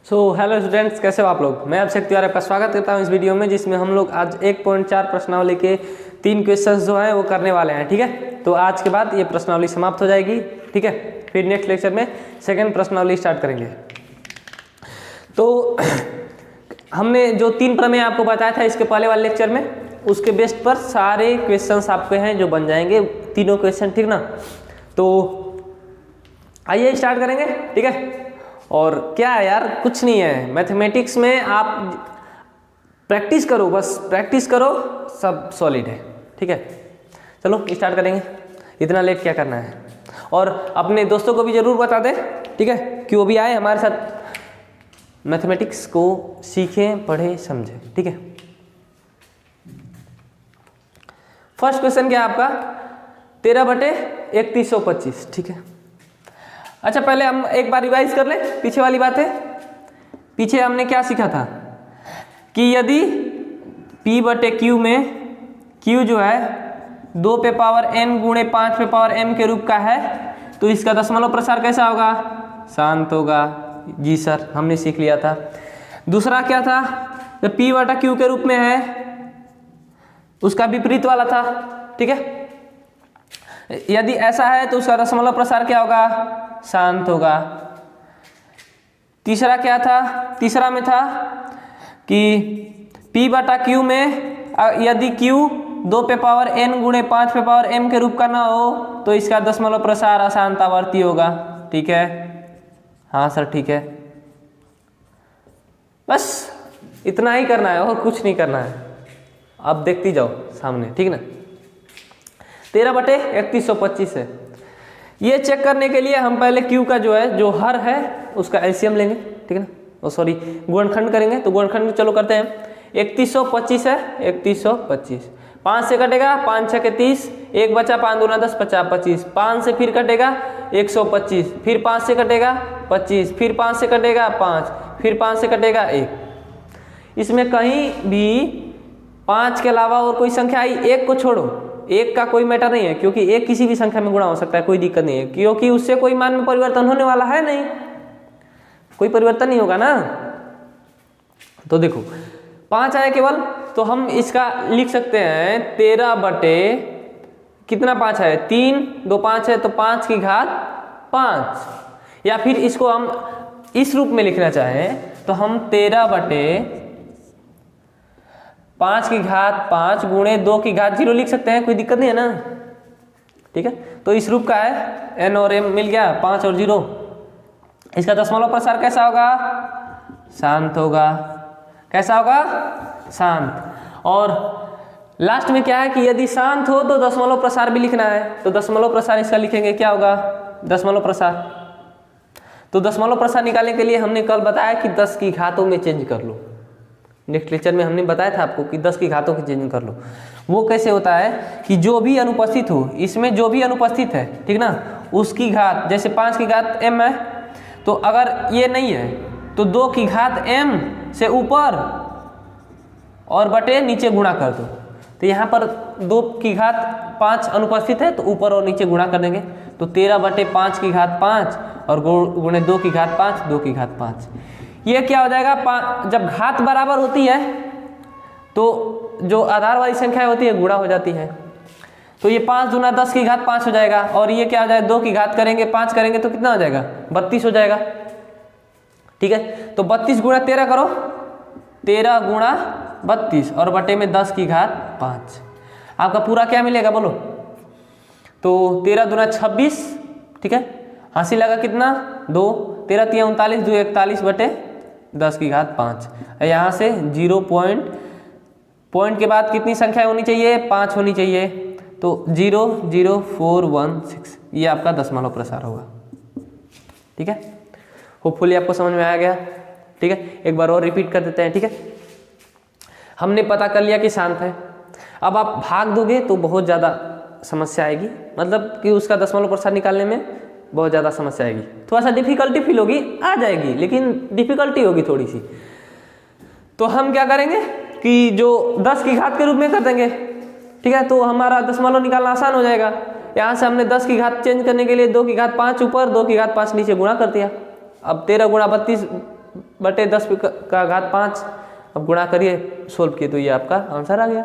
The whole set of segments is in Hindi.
हेलो स्टूडेंट्स, कैसे हो आप लोग। मैं अभिषेक तिवारी आपका स्वागत करता हूं इस वीडियो में, जिसमें हम लोग आज 1.4 प्रश्नावली के 3 क्वेश्चंस जो हैं वो करने वाले हैं। ठीक है, तो आज के बाद ये प्रश्नावली समाप्त हो जाएगी। ठीक है, फिर नेक्स्ट लेक्चर में सेकंड प्रश्नावली स्टार्ट करेंगे। तो हमने जो 3 प्रमेय आपको बताया था इसके पहले वाले लेक्चर में, उसके बेस्ट पर सारे क्वेश्चंस आपके हैं जो बन जाएंगे, तीनों क्वेश्चन। ठीक ना, तो आइए स्टार्ट करेंगे। ठीक है, और क्या है यार, कुछ नहीं है। मैथमेटिक्स में आप प्रैक्टिस करो, बस प्रैक्टिस करो, सब सॉलिड है। ठीक है, चलो स्टार्ट करेंगे। इतना लेट क्या करना है, और अपने दोस्तों को भी ज़रूर बता दें। ठीक है, कि वो भी आए हमारे साथ, मैथमेटिक्स को सीखें, पढ़ें, समझें। ठीक है, फर्स्ट क्वेश्चन क्या है आपका, 13/3125। ठीक है, अच्छा पहले हम एक बार रिवाइज कर लें पीछे वाली बातें। पीछे हमने क्या सीखा था कि यदि P/Q में Q जो है 2 पे पावर n गुणे 5 पे पावर m के रूप का है, तो इसका दशमलव प्रसार कैसा होगा, शांत होगा। जी सर, हमने सीख लिया था। दूसरा क्या था, जब P/Q के रूप में है उसका विपरीत वाला था। ठीक है, यदि ऐसा है तो उसका दशमलव प्रसार क्या होगा, शांत होगा। तीसरा क्या था, तीसरा में था कि P/Q में यदि Q 2 पे पावर n गुणे 5 पे पावर m के रूप का ना हो तो इसका दशमलव प्रसार अशांत आवर्ती होगा। ठीक है, हाँ सर ठीक है, बस इतना ही करना है और कुछ नहीं करना है। अब देखती जाओ सामने। ठीक ना, 13/3125 है। ये चेक करने के लिए हम पहले Q का जो है, जो हर है उसका एलसीएम लेंगे। ठीक है ना, ओ सॉरी गुणनखंड करेंगे। तो गुणनखंड चलो करते हैं। 3125 है, 3125 5 से कटेगा, 5 6 के 30, 1 बचा, 5 दूना 10, 50 25। 5 से फिर कटेगा 125, फिर 5 से कटेगा 25, फिर 5 से कटेगा 5, फिर 5 से कटेगा 1। इसमें कहीं भी 5 के अलावा और कोई संख्या आई, 1 को छोड़ो, 1 का कोई मैटर नहीं है, क्योंकि 1 किसी भी संख्या में गुणा हो सकता है, कोई दिक्कत नहीं है, क्योंकि उससे कोई मान में परिवर्तन होने वाला है नहीं, कोई परिवर्तन नहीं होगा ना। तो देखो 5 आया केवल, तो हम इसका लिख सकते हैं 13 कितना 5 है, 3 2 5 है, तो 5 की घात 5। या फिर इसको हम इस रूप में लिखना चाहें तो हम 13/5 की घात 5 गुणे 2 की घात 0 लिख सकते हैं, कोई दिक्कत नहीं है ना। ठीक है, तो इस रूप का है, n और m मिल गया, 5 और 0। इसका दशमलव प्रसार कैसा होगा, शांत होगा। कैसा होगा, शांत। और लास्ट में क्या है कि यदि शांत हो तो दशमलव प्रसार भी लिखना है, तो दशमलव प्रसार इसका लिखेंगे, क्या होगा, दशमलव प्रसार। तो दशमलव प्रसार निकालने के लिए हमने कल बताया कि 10 की घातों में चेंज कर लो। नेक्स्ट लेक्चर में हमने बताया था आपको कि 10 की घातों की चेंज कर लो। वो कैसे होता है कि जो भी अनुपस्थित हो, इसमें जो भी अनुपस्थित है, ठीक ना, उसकी घात, जैसे 5 की घात m है, तो अगर ये नहीं है तो 2 की घात m से ऊपर और बटे नीचे गुणा कर दो। तो यहाँ पर 2 की घात 5 अनुपस्थित है, तो ऊपर और नीचे गुणा कर देंगे, तो 13/5 की घात 5 और गुणे 2 की घात 5, 2 की घात 5। ये क्या हो जाएगा, जब घात बराबर होती है तो जो आधार वाली संख्या होती है गुणा हो जाती है। तो ये 5 दूना 10 की घात 5 हो जाएगा, और ये क्या हो जाएगा, 2 की घात करेंगे 5 करेंगे तो कितना हो जाएगा, 32 हो जाएगा। ठीक है, तो 32 गुणा 13 करो, 13 गुणा 32 और बटे में 10 की घात 5। आपका पूरा क्या मिलेगा बोलो, तो 13 दूना 26। ठीक है, हासिल लगा कितना, 2, 13 3 39, 2 41 बटे 10 की घात 5। यहाँ से 0 पॉइंट के बाद कितनी संख्या होनी चाहिए, 5 होनी चाहिए, तो 00416, ये आपका दशमलव प्रसार होगा। ठीक है, होपफुली आपको समझ में आ गया। ठीक है, एक बार और रिपीट कर देते हैं। ठीक है, हमने पता कर लिया कि शांत है। अब आप भाग दोगे तो बहुत ज़्यादा समस्या आएगी, मतलब कि उसका दशमलव प्रसार निकालने में बहुत ज़्यादा समस्या आएगी, थोड़ा सा डिफिकल्टी फील होगी, आ जाएगी लेकिन डिफिकल्टी होगी थोड़ी सी। तो हम क्या करेंगे कि जो 10 की घात के रूप में कर देंगे। ठीक है, तो हमारा दशमलव निकालना आसान हो जाएगा। यहाँ से हमने 10 की घात चेंज करने के लिए 2 की घात 5 ऊपर, 2 की घात 5 नीचे गुणा कर दिया। अब 13 गुणा 32 बटे 10 का घात 5। अब गुणा करिए, सोल्व किए तो ये आपका आंसर आ गया।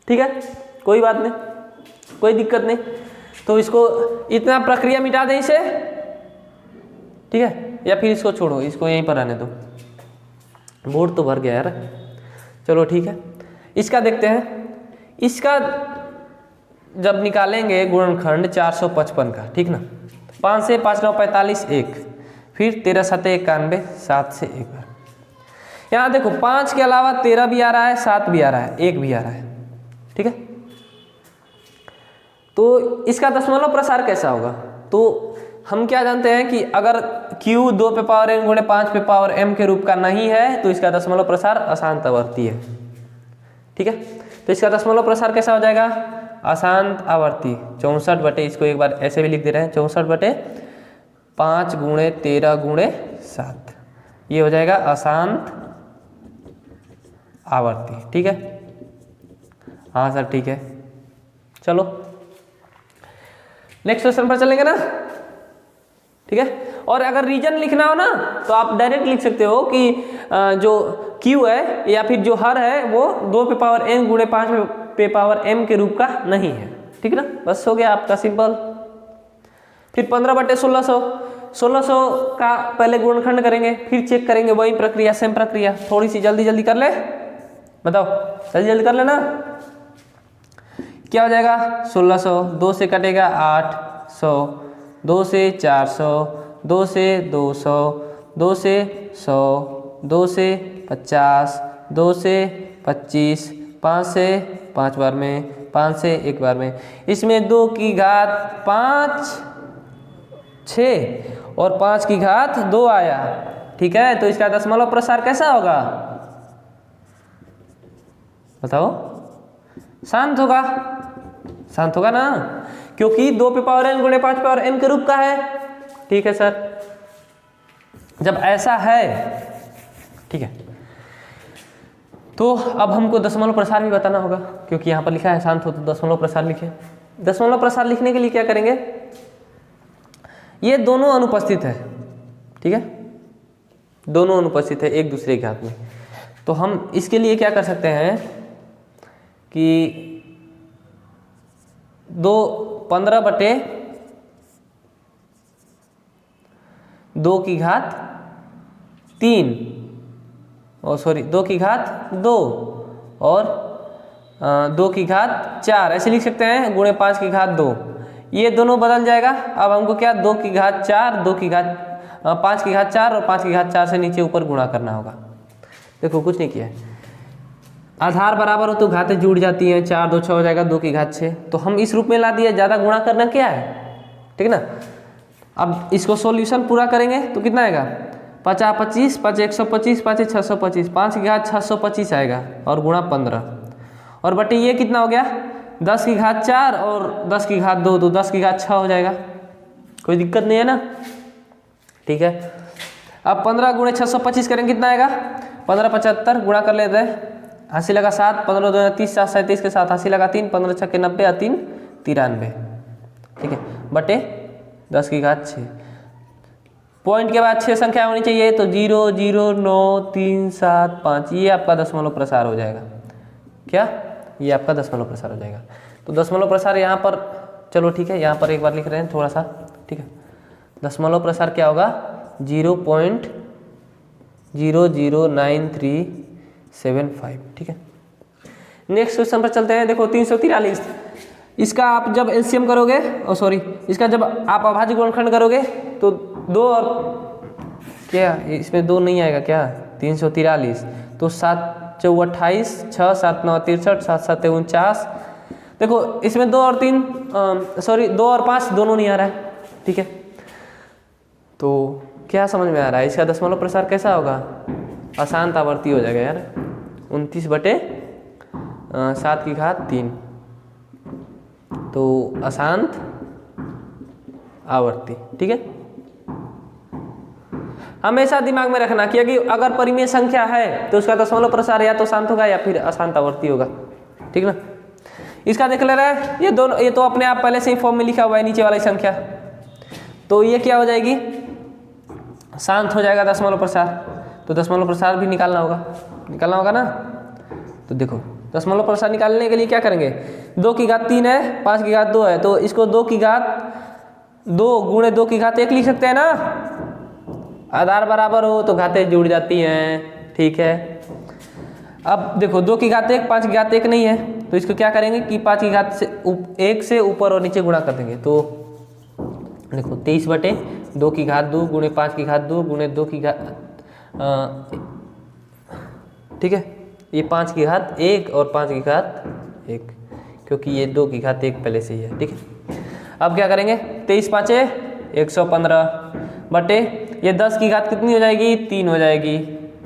ठीक है, कोई बात नहीं, कोई दिक्कत नहीं। तो इसको इतना प्रक्रिया मिटा दें इसे, ठीक है, या फिर इसको छोड़ो, इसको यहीं पर आने दो, बोर्ड तो भर गया यार। चलो ठीक है, इसका देखते हैं। इसका जब निकालेंगे गुणनखंड 455 का, ठीक ना, 5 से 5 9 45 1, फिर 13 7 91 7 से 1 बार। यहाँ देखो 5 के अलावा 13 भी आ रहा है, 7 भी आ रहा है, 1 भी आ रहा है। ठीक है, तो इसका दशमलव प्रसार कैसा होगा? तो हम क्या जानते हैं कि अगर Q 2 पे पावर n गुणे 5 पे पावर m के रूप का नहीं है तो इसका दशमलव प्रसार अशांत आवर्ती है। ठीक है, तो इसका दशमलव प्रसार कैसा हो जाएगा? अशांत आवर्ती 64 बटे, इसको एक बार ऐसे भी लिख दे रहे हैं, 64 बटे 5 गुणे 13 गुणे 7, ये हो जाएगा अशांत आवर्ती। ठीक है, हाँ सर ठीक है। चलो नेक्स्ट क्वेश्चन पर चलेंगे ना। ठीक है, और अगर रीजन लिखना हो ना तो आप डायरेक्ट लिख सकते हो कि जो Q है या फिर जो हर है वो 2 पे पावर n गुणे 5 पे पावर m के रूप का नहीं है। ठीक है ना, बस हो गया आपका सिंपल। फिर 15 बटे 1600, 1600 का पहले गुणनखंड करेंगे, फिर चेक करेंगे, वही प्रक्रिया, सेम प्रक्रिया। थोड़ी सी जल्दी जल्दी कर ले, बताओ जल्दी जल्दी कर लेना। क्या हो जाएगा? 1600, 2 से कटेगा 800, 2 से 400, 2 से 200, 2 से 100, 2 से 50, 2 से 25, 5 से 5 बार में, 5 से 1 बार में। इसमें 2 की घात 5 6 और 5 की घात 2 आया। ठीक है, तो इसका दशमलव प्रसार कैसा होगा बताओ? शांत होगा, शांत होगा ना, क्योंकि 2 पे पावर n गुणे 5 पे पावर m के रूप का है। ठीक है सर, जब ऐसा है, ठीक है, तो अब हमको दशमलव प्रसार भी बताना होगा, क्योंकि यहाँ पर लिखा है शांत हो तो दशमलव प्रसार लिखे। दशमलव प्रसार लिखने के लिए क्या करेंगे? ये दोनों अनुपस्थित है। ठीक है, दोनों अनुपस्थित है एक दूसरे के घात में। तो हम इसके लिए क्या कर सकते हैं कि 15 बटे 2 की घात 3, और सॉरी 2 की घात 2 और 2 की घात 4 ऐसे लिख सकते हैं, गुणे 5 की घात 2। ये दोनों बदल जाएगा। अब हमको क्या 2 की घात 4, 2 की घात 5 की घात 4 और 5 की घात 4 से नीचे ऊपर गुणा करना होगा। देखो कुछ नहीं किया है, आधार बराबर हो तो घातें जुड़ जाती हैं, 4 2 6 हो जाएगा, 2 की घात 6। तो हम इस रूप में ला दिए, ज़्यादा गुणा करना क्या है, ठीक है ना। अब इसको सॉल्यूशन पूरा करेंगे तो कितना आएगा? 50 25, 5 125, 5 625, 5 की घात 625 आएगा और गुणा 15, और बटे ये कितना हो गया? 10 की घात 4 और 10 की घात 2, तो 10 की घात 6 हो जाएगा। कोई दिक्कत नहीं है ना, ठीक है। अब 15 गुणे 625 करेंगे, कितना आएगा? 15 75, गुणा कर लेते हैं, हासिल लगा 7, 15 2 30, 7 37 के साथ हासिल लगा 3, 15 6 90 और 3 93, ठीक है, बटे 10 की घात 6। पॉइंट के बाद 6 संख्या होनी चाहिए, तो 0 0 9 3 7 5, ये आपका दशमलव प्रसार हो जाएगा। क्या? ये आपका दशमलव प्रसार हो जाएगा। तो दशमलव प्रसार यहाँ पर, चलो ठीक है, यहाँ पर एक बार लिख रहे हैं थोड़ा सा, ठीक है। दशमलव प्रसार क्या होगा? 0.009375, ठीक है। नेक्स्ट क्वेश्चन पर चलते हैं। देखो 343, इसका आप जब एलसीएम करोगे, सॉरी, इसका जब आप अभाज्य गुणनखंड करोगे तो 2 और क्या, इसमें 2 नहीं आएगा क्या? 343, तो 7 4 28, 6 7 9 63, 7 7 49। देखो इसमें 2 और 3 सॉरी 2 और 5 दोनों नहीं आ रहा है, ठीक है। तो क्या समझ में आ रहा है, इसका दशमलव प्रसार कैसा होगा? अशांत आवर्ती हो जाएगा यार। 29 बटे 7 की घात 3, तो अशांत आवर्ती, ठीक है। हमेशा दिमाग में रखना कि अगर परिमेय संख्या है तो उसका दशमलव प्रसार या तो शांत होगा या फिर अशांत आवर्ती होगा, ठीक ना। इसका देख ले रहा है, ये दोनों, ये तो अपने आप पहले से ही फॉर्म में लिखा हुआ है नीचे वाली संख्या, तो ये क्या हो जाएगी? शांत हो जाएगा दशमलव प्रसार। तो दशमलव प्रसार भी निकालना होगा ना। तो देखो दशमलव प्रसार निकालने के लिए क्या करेंगे, 2 की घात 3 है, 5 की घात 2 है, तो इसको 2 की घात 2 गुणे 2 की घात 1 लिख सकते हैं ना। आधार बराबर हो तो घातें जुड़ जाती हैं, ठीक है। अब देखो 2 की घात 1, 5 की घात 1 नहीं है, तो इसको क्या करेंगे कि 5 की घात से 1 से ऊपर और नीचे गुणा कर देंगे। तो देखो 23/2 की घात 2 गुणे 5 की घात 2 गुणे 2 की घात, ठीक है, ये 5 की घात 1 और 5 की घात 1, क्योंकि ये 2 की घात 1 पहले से ही है, ठीक है। अब क्या करेंगे, 23 5 115 बटे ये 10 की घात कितनी हो जाएगी, 3 हो जाएगी।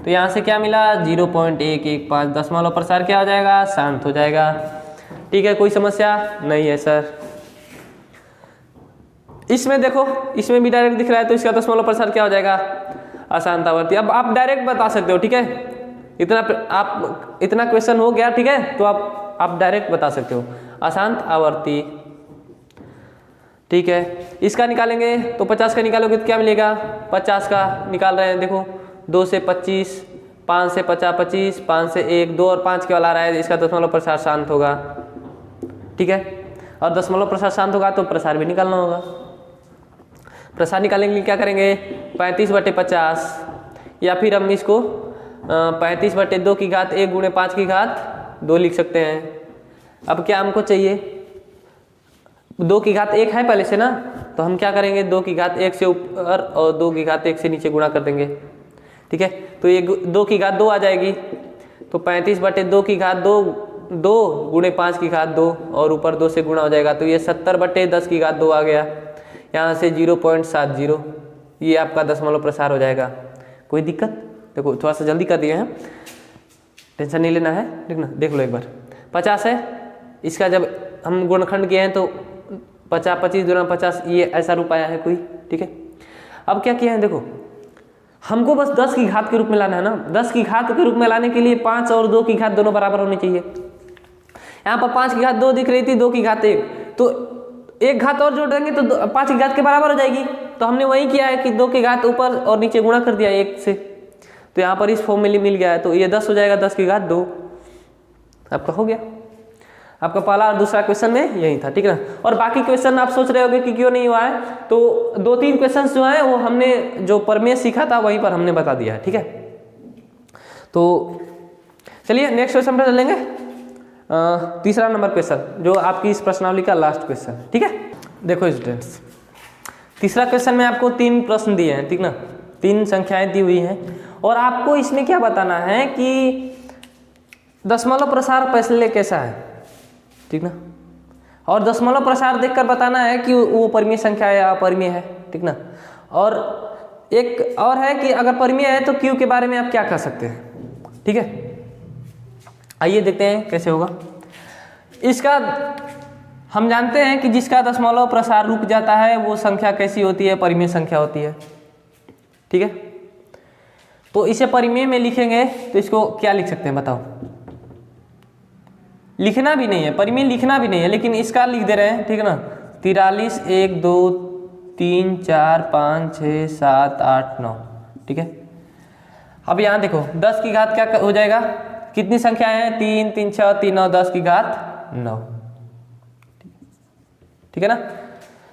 तो यहाँ से क्या मिला, 0.115। दशमलव प्रसार क्या हो जाएगा, शांत हो जाएगा, ठीक है। कोई समस्या नहीं है सर। इसमें देखो, इसमें भी डायरेक्ट दिख रहा है, तो इसका दशमलव प्रसार क्या हो जाएगा, अशांत आवर्ती। अब आप डायरेक्ट बता सकते हो, ठीक है। इतना क्वेश्चन हो गया, ठीक है, तो आप डायरेक्ट बता सकते हो अशांत आवर्ती, ठीक है। इसका निकालेंगे तो 50 का निकालोगे तो क्या मिलेगा, 50 का निकाल रहे हैं, देखो 2 से 25, 5 से 50 25, 5 से 1 2 और 5 के वाला आ रहा है, इसका दशमलव प्रसार शांत होगा, ठीक है। और दशमलव प्रसार शांत होगा तो प्रसार भी निकालना होगा। प्रसार निकालने के लिए क्या करेंगे, 35/50, या फिर हम इसको 35/2 की घात 1 गुणे 5 की घात 2 लिख सकते हैं। अब क्या हमको चाहिए, 2 की घात 1 है पहले से ना, तो हम क्या करेंगे, 2 की घात 1 से ऊपर और 2 की घात 1 से नीचे गुणा कर देंगे, ठीक है। तो ये 2 की घात 2 आ जाएगी, तो 35/2 की घात 2 गुणे 5 की घात 2 और ऊपर 2 से गुणा हो जाएगा, तो ये 70/10 की घात 2 आ गया। यहाँ से 0.70, ये आपका दशमलव प्रसार हो जाएगा। कोई दिक्कत, देखो थोड़ा सा जल्दी कर दिए हैं, टेंशन नहीं लेना है, देख लो एक बार। 50 है, इसका जब हम गुणनखंड किए हैं तो 50 25 दूना 50, ये ऐसा रूप आया है कोई, ठीक है। अब क्या किया है, देखो हमको बस 10 की घात के रूप में लाना है ना। 10 की घात के रूप में लाने के लिए 5 और 2 की घात दोनों बराबर होनी चाहिए। यहाँ पर 5 की घात 2 दिख रही थी, 2 की घात 1, तो एक घात और जोड़ देंगे तो 5 की घात के बराबर हो जाएगी। तो हमने वही किया है कि 2 की घात ऊपर और नीचे गुणा कर दिया 1 से, तो यहाँ पर इस फॉर्म में मिल गया है, तो ये 10 हो जाएगा, 10 की घात 2 आपका हो गया। आपका पहला और दूसरा क्वेश्चन में यही था, ठीक है ना। और बाकी क्वेश्चन आप सोच रहे होंगे कि क्यों नहीं हुआ है, तो 2-3 क्वेश्चन जो है वो हमने जो प्रमेय सीखा था वहीं पर हमने बता दिया है, ठीक है। तो चलिए नेक्स्ट क्वेश्चन पर चलेंगे। तीसरा नंबर क्वेश्चन जो आपकी इस प्रश्नावली का लास्ट क्वेश्चन, ठीक है। देखो स्टूडेंट्स, तीसरा क्वेश्चन में आपको 3 प्रश्न दिए हैं, ठीक ना, 3 संख्याएं दी हुई हैं, और आपको इसमें क्या बताना है कि दशमलव प्रसार पहले कैसा है, ठीक ना। और दशमलव प्रसार देखकर बताना है कि वो परिमेय संख्या है या अपरिमेय है, ठीक ना। और एक और है कि अगर परिमेय है तो क्यू के बारे में आप क्या कह सकते हैं, ठीक है। आइए देखते हैं कैसे होगा इसका। हम जानते हैं कि जिसका दशमलव प्रसार रुक जाता है वो संख्या कैसी होती है, परिमेय संख्या होती है, ठीक है। तो इसे परिमेय में लिखेंगे तो इसको क्या लिख सकते हैं बताओ। लिखना भी नहीं है, परिमेय लिखना भी नहीं है, लेकिन इसका लिख दे रहे हैं, ठीक है ना। 43 1 2 3 4 5 6 7 8 9, ठीक है। अब यहाँ देखो 10 की घात क्या हो जाएगा, कितनी संख्याएं हैं, 3 3 6 3 9, 10 की घात 9, ठीक है ना।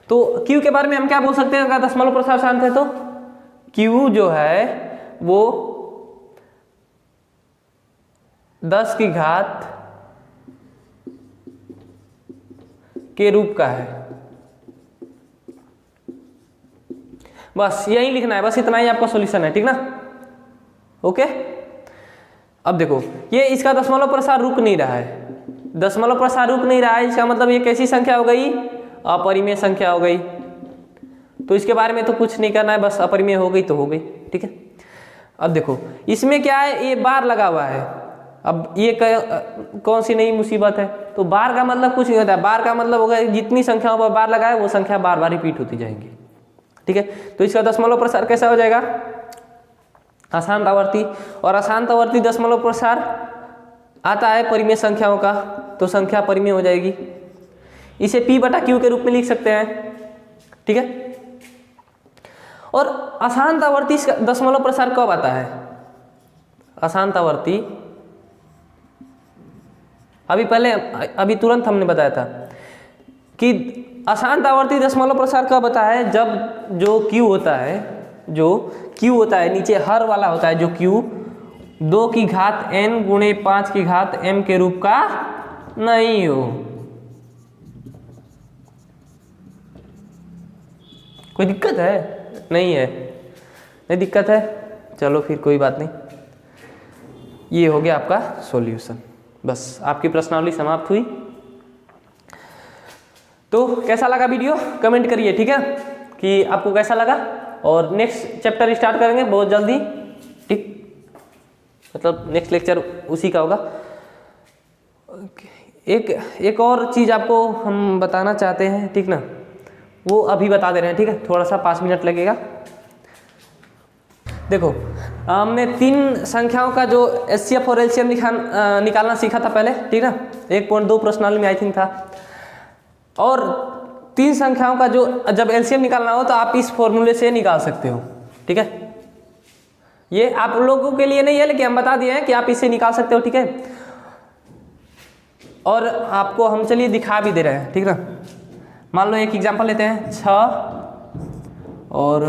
तो Q के बारे में हम क्या बोल सकते हैं, अगर दशमलव प्रसार शांत है तो Q जो है वो 10 की घात के रूप का है। बस यही लिखना है, बस इतना ही आपका सॉल्यूशन है, ठीक ना। ओके, अब देखो ये इसका दशमलव प्रसार रुक नहीं रहा है, दशमलव प्रसार रुक नहीं रहा है, इसका मतलब ये कैसी संख्या हो गई, अपरिमेय संख्या हो गई। तो इसके बारे में तो कुछ नहीं करना है, बस अपरिमेय हो गई तो हो गई, ठीक है। अब देखो इसमें क्या है, ये बार लगा हुआ है। अब ये कौन सी नई मुसीबत है, तो बार का मतलब कुछ नहीं होता है, बार का मतलब होगा जितनी संख्याओं पर बार लगा है वो संख्या बार बार रिपीट होती जाएंगी, ठीक है। तो इसका दशमलव प्रसार कैसा हो जाएगा, अशांत आवर्ती। और अशांत आवर्ती दशमलव प्रसार आता है परिमेय संख्याओं का, तो संख्या परिमेय हो जाएगी। इसे P/Q के रूप में लिख सकते हैं, ठीक है। और अशांत आवर्ती दशमलव प्रसार कब आता है, अशांतावर्ती, अभी तुरंत हमने बताया था कि अशांतावर्ती दशमलव प्रसार कब होता है, जब जो Q होता है नीचे हर वाला होता है, जो Q 2 की घात n गुणे 5 की घात m के रूप का नहीं हो। कोई दिक्कत है? नहीं है, नहीं दिक्कत है, चलो फिर कोई बात नहीं। ये हो गया आपका सॉल्यूशन, बस आपकी प्रश्नावली समाप्त हुई। तो कैसा लगा वीडियो कमेंट करिए, ठीक है, कि आपको कैसा लगा। और नेक्स्ट चैप्टर स्टार्ट करेंगे बहुत जल्दी, ठीक, मतलब नेक्स्ट लेक्चर उसी का होगा। एक और चीज़ आपको हम बताना चाहते हैं, ठीक ना, वो अभी बता दे रहे हैं, ठीक है, थोड़ा सा 5 मिनट लगेगा। देखो हमने 3 संख्याओं का जो HCF और LCM निकालना सीखा था पहले, ठीक ना, 1.2 प्रश्नावली में आई थिंक था। और 3 संख्याओं का जो जब LCM निकालना हो तो आप इस फॉर्मूले से निकाल सकते हो, ठीक है। ये आप लोगों के लिए नहीं है, लेकिन हम बता दिए हैं कि आप इसे निकाल सकते हो, ठीक है। और आपको हम चलिए दिखा भी दे रहे हैं, ठीक ना। मान लो एक एग्जांपल लेते हैं, 6 और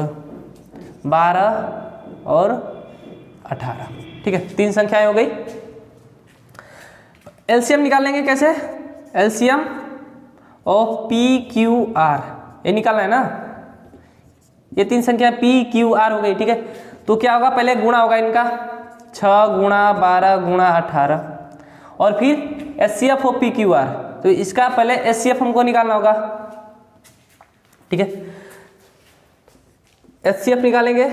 12 और 18, ठीक है, 3 संख्याएं हो गई। LCM निकालेंगे कैसे? LCM ऑफ PQR, ये निकालना है ना, ये 3 संख्या PQR हो गई, ठीक है। तो क्या होगा, पहले गुणा होगा इनका, 6 गुणा 12 गुणा 18, और फिर HCF ऑफ PQR, तो इसका पहले HCF हमको निकालना होगा, ठीक है। HCF निकालेंगे,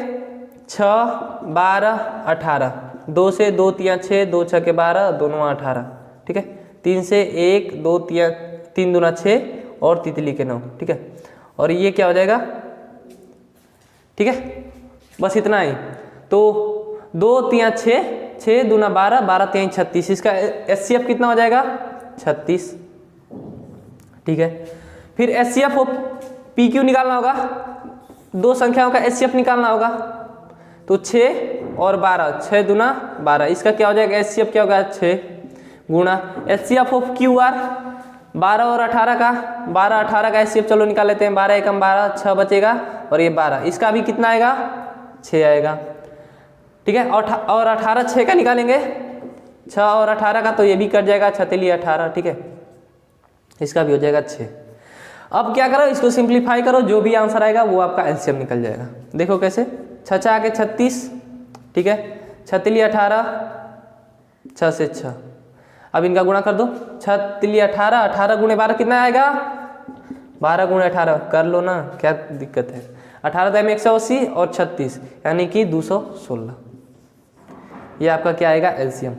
6 12 18, 2 से 2 3 6, 2 6 के 12, 2 9 18, ठीक है। 3 से 1 2 3 दूना 6 और तितली के 9, ठीक है। और ये क्या हो जाएगा, ठीक है, बस इतना ही। तो 2 3 6, 6 दूना 12, 12 3 36, इसका HCF कितना हो जाएगा, 36, ठीक है। फिर HCF ऑफ PQ निकालना होगा, 2 संख्याओं का HCF निकालना होगा, तो 6 और 12, 6 दूना 12, इसका क्या हो जाएगा, HCF क्या होगा, 6 गुणा HCF ऑफ QR 12 और 18 का, 12 18 का HCF चलो निकाल लेते हैं, 12 एकम 12, 6 बचेगा, और ये 12, इसका भी कितना आएगा, 6 आएगा, ठीक है। और 18 6 का निकालेंगे, 6 और 18 का, तो ये भी कट जाएगा, 6 तिली 18, ठीक है, इसका भी हो जाएगा 6। अब क्या करो, इसको सिंप्लीफाई करो, जो भी आंसर आएगा वो आपका LCM निकल जाएगा। देखो कैसे, 6 6 आगे 36, ठीक है, 6 तिली 18, 6 से 6, अब इनका गुणा कर दो, 6 तिली 18, 18 गुणे 12 कितना आएगा, 12 गुणे 18 कर लो ना, क्या दिक्कत है। 18 दाम 180 और 36 यानी कि 216, ये आपका क्या आएगा, LCM।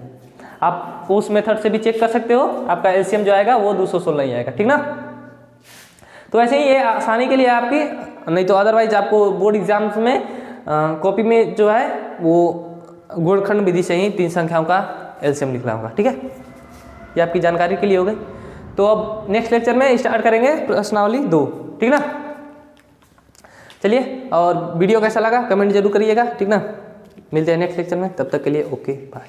आप उस मेथड से भी चेक कर सकते हो, आपका LCM जो आएगा वो 216 ही आएगा, ठीक ना। तो ऐसे ही ये आसानी के लिए आपकी, नहीं तो अदरवाइज आपको बोर्ड एग्जाम्स में कॉपी में जो है वो गुणनखंड विधि से ही 3 संख्याओं का LCM निकला होगा, ठीक है। ये आपकी जानकारी के लिए हो गई। तो अब नेक्स्ट लेक्चर में स्टार्ट करेंगे प्रश्नावली 2, ठीक ना। चलिए, और वीडियो कैसा लगा कमेंट जरूर करिएगा, ठीक ना। मिलते हैं नेक्स्ट लेक्चर में, तब तक के लिए ओके बाय।